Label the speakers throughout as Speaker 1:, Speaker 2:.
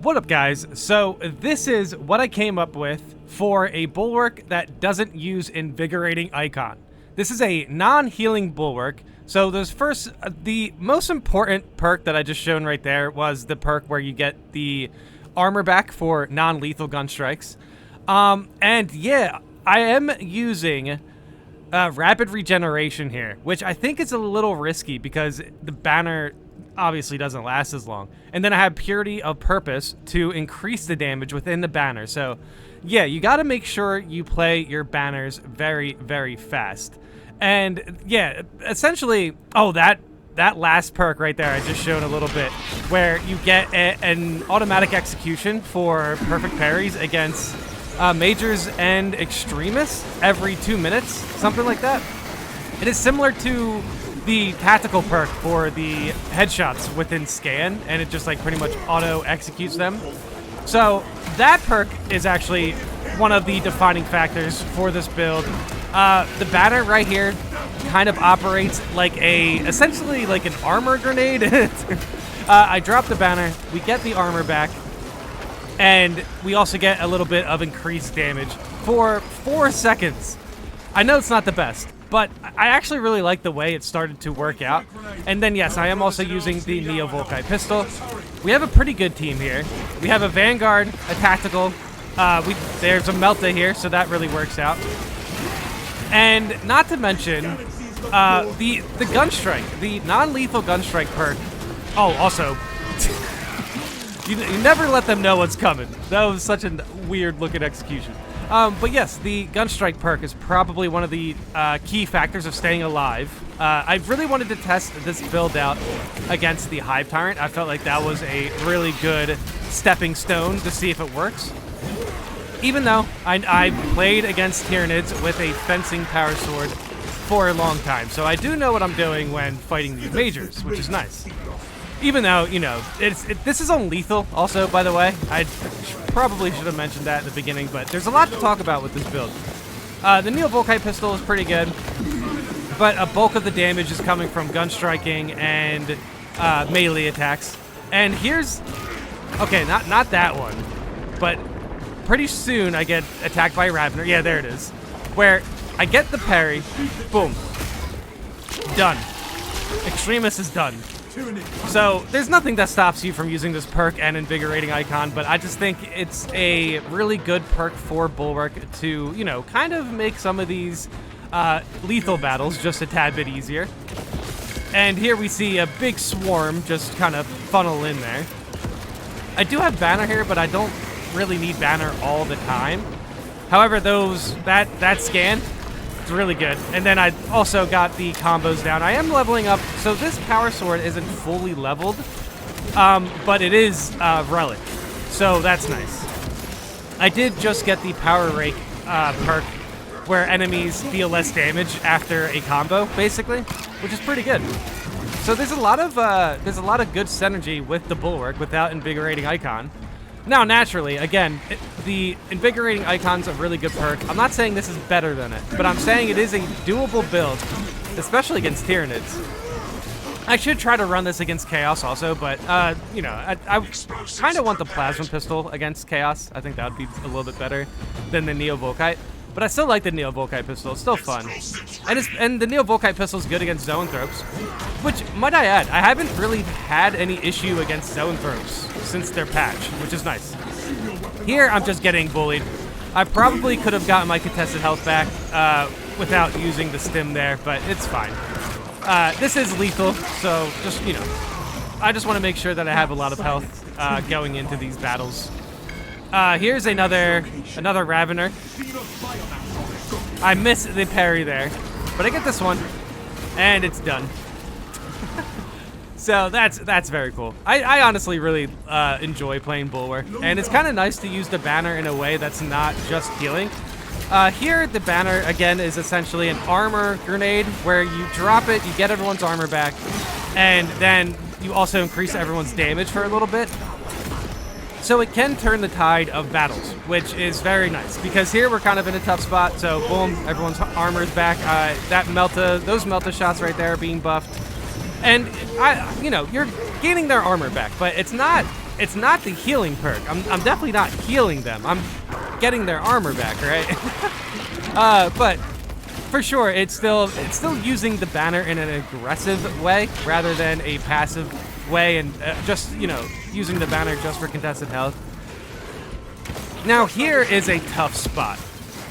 Speaker 1: What up, guys? So this is what I came up with for a bulwark that doesn't use Invigorating Icon. This is a non-healing bulwark. So the most important perk that I just shown right there was the perk where you get the armor back for non-lethal gun strikes. And yeah, I am using rapid regeneration here, which I think is a little risky because the banner obviously doesn't last as long. And then I have Purity of Purpose to increase the damage within the banner. So yeah, you got to make sure you play your banners very, very fast. And yeah, essentially, oh, that last perk right there I just showed a little bit, where you get an automatic execution for perfect parries against majors and extremists every 2 minutes, something like that. It is similar to the tactical perk for the headshots within scan, and it just like pretty much auto executes them. So that perk is actually one of the defining factors for this build. The banner right here kind of operates like essentially like an armor grenade. I drop the banner, we get the armor back, and we also get a little bit of increased damage for 4 seconds. I know it's not the best, but I actually really like the way it started to work out. And then yes, I am also using the Neo-Volkite pistol. We have a pretty good team here. We have a Vanguard, a tactical. There's a Melta here, so that really works out. And not to mention the gun strike, the non-lethal gun strike perk. Oh, also, you never let them know what's coming. That was such a weird looking execution. But yes, the Gunstrike perk is probably one of the key factors of staying alive. I really wanted to test this build out against the Hive Tyrant. I felt like that was a really good stepping stone to see if it works. Even though I played against Tyranids with a fencing power sword for a long time, so I do know what I'm doing when fighting these majors, which is nice. Even though, you know, this is on lethal also, by the way. I probably should have mentioned that in the beginning, but there's a lot to talk about with this build. The Neo-Volkite pistol is pretty good, but a bulk of the damage is coming from gun striking and melee attacks. And here's, okay, not that one, but pretty soon I get attacked by Ravner. Yeah, there it is. Where I get the parry, boom, done. Extremis is done. So there's nothing that stops you from using this perk and Invigorating Icon, but I just think it's a really good perk for Bulwark to, you know, kind of make some of these lethal battles just a tad bit easier. And here we see a big swarm just kind of funnel in there. I do have banner here, but I don't really need banner all the time. However, that scan, it's really good. And then I also got the combos down. I am leveling up, so this power sword isn't fully leveled, but it is relic, so that's nice. I did just get the power rake perk, where enemies deal less damage after a combo, basically, which is pretty good. So there's a lot of good synergy with the Bulwark without Invigorating Icon. Now, naturally, again, the Invigorating Icon's a really good perk. I'm not saying this is better than it, but I'm saying it is a doable build, especially against Tyranids. I should try to run this against Chaos also, but, you know, I kind of want the Plasma Pistol against Chaos. I think that would be a little bit better than the Neo-Volkite. But I still like the Neo-Volkite pistol. It's still fun. And the Neo-Volkite pistol is good against Zoanthropes, which, might I add, I haven't really had any issue against Zoanthropes since their patch, which is nice. Here, I'm just getting bullied. I probably could have gotten my contested health back without using the stim there, but it's fine. This is lethal, so just, you know, I just want to make sure that I have a lot of health going into these battles. Here's another Ravener. I miss the parry there, but I get this one, and it's done. So that's very cool. I honestly really enjoy playing Bulwark, and it's kind of nice to use the banner in a way that's not just healing. Here, the banner, again, is essentially an armor grenade, where you drop it, you get everyone's armor back, and then you also increase everyone's damage for a little bit. So it can turn the tide of battles, which is very nice, because here we're kind of in a tough spot, so boom, everyone's armor is back. Those Melta shots right there are being buffed. And, you know, you're gaining their armor back, but it's not it's not the healing perk. I'm definitely not healing them. I'm getting their armor back, right? But for sure, it's still using the banner in an aggressive way rather than a passive way, and just, you know, using the banner just for contested health. Now here is a tough spot.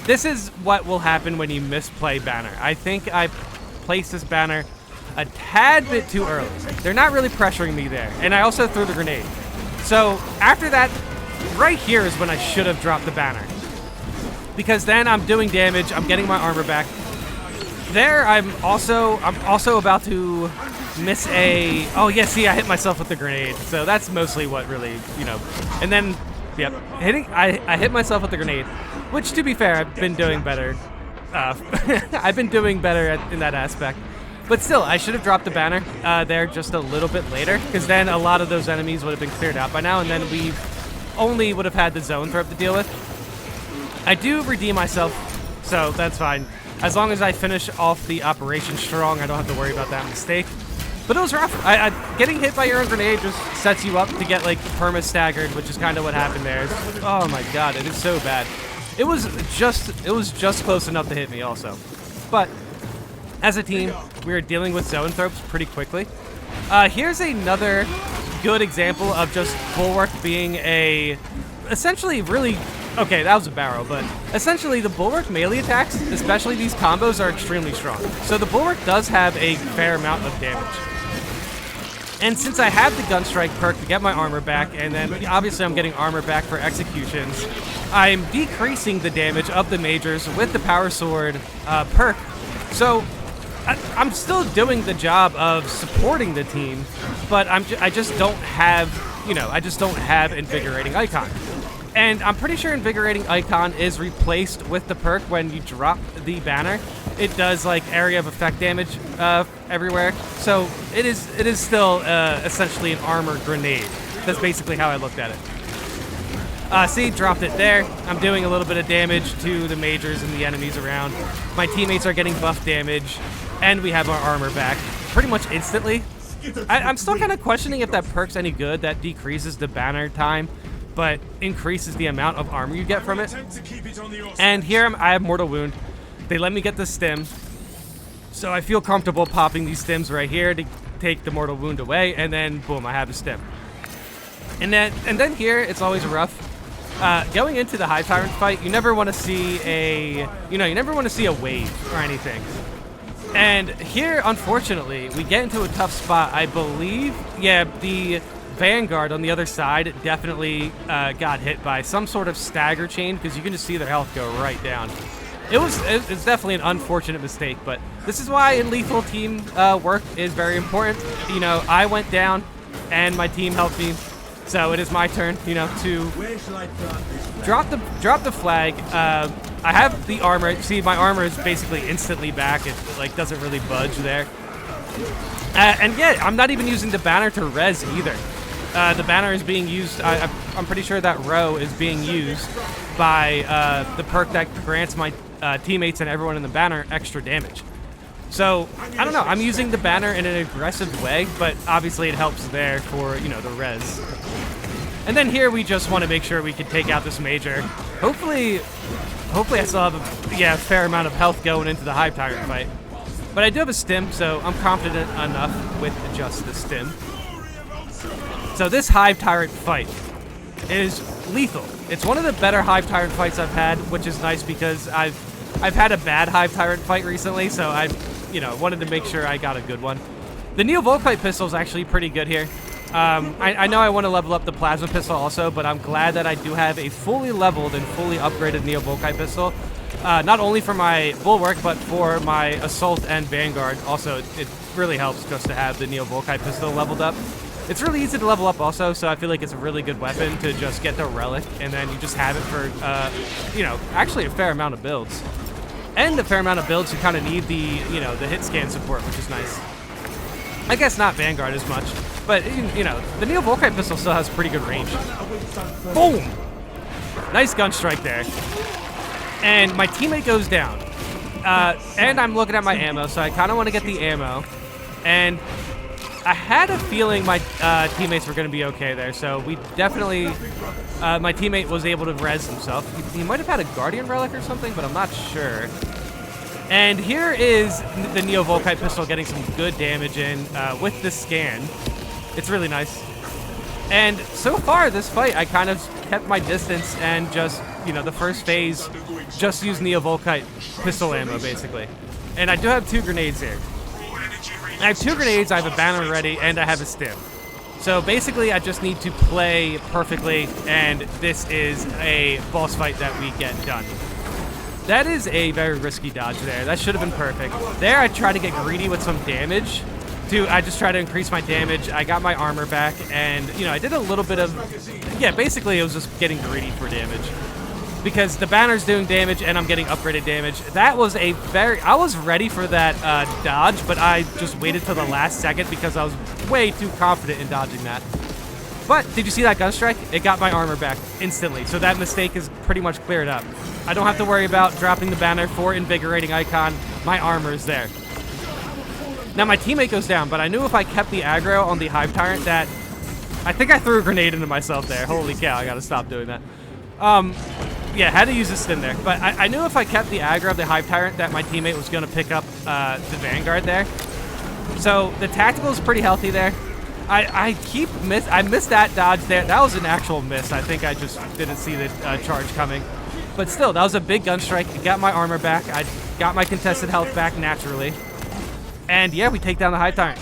Speaker 1: This is what will happen when you misplay banner. I think I placed this banner a tad bit too early. They're not really pressuring me there, and I also threw the grenade. So after that, right here is when I should have dropped the banner, because then I'm doing damage, I'm getting my armor back. There, I'm also about to miss a... Oh yeah, see, I hit myself with the grenade, so that's mostly what really, you know. And then, yep, I hit myself with the grenade, which, to be fair, I've been doing better. I've been doing better in that aspect. But still, I should have dropped the banner there just a little bit later, because then a lot of those enemies would have been cleared out by now, and then we only would have had the zone throw to deal with. I do redeem myself, so that's fine. As long as I finish off the operation strong, I don't have to worry about that mistake. But it was rough. Getting hit by your own grenade just sets you up to get, like, perma-staggered, which is kind of what happened there. Oh my god, it is so bad. It was just close enough to hit me also. But as a team, we are dealing with zoanthropes pretty quickly. Here's another good example of just Bulwark being essentially really... Okay, that was a barrow, but essentially the Bulwark melee attacks, especially these combos, are extremely strong. So the Bulwark does have a fair amount of damage. And since I have the Gunstrike perk to get my armor back, and then obviously I'm getting armor back for executions, I'm decreasing the damage of the majors with the Power Sword perk. So I'm still doing the job of supporting the team, but I just don't have, you know, I just don't have Invigorating Icon. And I'm pretty sure Invigorating Icon is replaced with the perk when you drop the banner. It does, like, area of effect damage everywhere. So it is still essentially an armor grenade. That's basically how I looked at it. See, dropped it there. I'm doing a little bit of damage to the majors and the enemies around. My teammates are getting buff damage, and we have our armor back pretty much instantly. I'm still kind of questioning if that perk's any good. That decreases the banner time, but increases the amount of armor you get from it. And here I have Mortal Wound. They let me get the stim, so I feel comfortable popping these stims right here to take the Mortal Wound away, and then boom, I have the stim. And then here it's always rough. Going into the Hive Tyrant fight, you never want to see a wave or anything. And here, unfortunately, we get into a tough spot. I believe, yeah, the Vanguard on the other side definitely got hit by some sort of stagger chain, because you can just see their health go right down. It's definitely an unfortunate mistake, but this is why in lethal team work is very important. You know, I went down and my team helped me, so it is my turn, you know, to drop the flag. I have the armor. See, my armor is basically instantly back. It like doesn't really budge there. And yeah, I'm not even using the banner to res either. The banner is being used, I'm pretty sure that row is being used by the perk that grants my teammates and everyone in the banner extra damage. So, I don't know, I'm using the banner in an aggressive way, but obviously it helps there for, you know, the res. And then here we just want to make sure we can take out this major. Hopefully I still have a fair amount of health going into the Hive Tyrant fight. But I do have a stim, so I'm confident enough with just the stim. So this Hive Tyrant fight is lethal. It's one of the better Hive Tyrant fights I've had, which is nice because I've had a bad Hive Tyrant fight recently, so I, you know, wanted to make sure I got a good one. The Neo-Volkite pistol is actually pretty good here. I know I want to level up the Plasma pistol also, but I'm glad that I do have a fully leveled and fully upgraded Neo-Volkite pistol. Not only for my Bulwark, but for my Assault and Vanguard. Also, it really helps just to have the Neo-Volkite pistol leveled up. It's really easy to level up also, so I feel like it's a really good weapon to just get the Relic, and then you just have it for, you know, actually a fair amount of builds. And a fair amount of builds, you kind of need the, you know, the hit scan support, which is nice. I guess not Vanguard as much, but, you know, the Neo-Volkite pistol still has pretty good range. Boom! Nice gun strike there. And my teammate goes down. And I'm looking at my ammo, so I kind of want to get the ammo. And I had a feeling my teammates were going to be okay there, so we definitely... my teammate was able to res himself. He might have had a Guardian Relic or something, but I'm not sure. And here is the Neo Volkite pistol getting some good damage in with the scan. It's really nice. And so far, this fight, I kind of kept my distance and just, you know, the first phase, just used Neo Volkite pistol ammo, basically. And I do have 2 grenades here. I have 2 grenades, I have a banner ready, and I have a stim. So basically, I just need to play perfectly, and this is a boss fight that we get done. That is a very risky dodge there. That should have been perfect. There, I tried to get greedy with some damage. I just tried to increase my damage. I got my armor back, and, you know, I did a little bit of... Yeah, basically, it was just getting greedy for damage. Because the banner's doing damage, and I'm getting upgraded damage. That was a very... I was ready for that dodge, but I just waited till the last second because I was way too confident in dodging that. But did you see that gun strike? It got my armor back instantly, so that mistake is pretty much cleared up. I don't have to worry about dropping the banner for Invigorating Icon. My armor is there. Now my teammate goes down, but I knew if I kept the aggro on the Hive Tyrant that... I think I threw a grenade into myself there. Holy cow, I gotta stop doing that. Yeah, had to use a stim there. But I knew if I kept the aggro of the Hive Tyrant that my teammate was gonna pick up the Vanguard there. So the tactical is pretty healthy there. I missed that dodge there. That was an actual miss. I think I just didn't see the charge coming. But still, that was a big gun strike. It got my armor back. I got my contested health back naturally. And yeah, we take down the Hive Tyrant.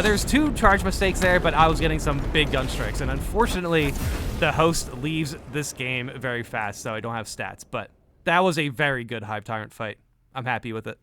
Speaker 1: There's 2 charge mistakes there, but I was getting some big gun strikes. And unfortunately, the host leaves this game very fast, so I don't have stats. But that was a very good Hive Tyrant fight. I'm happy with it.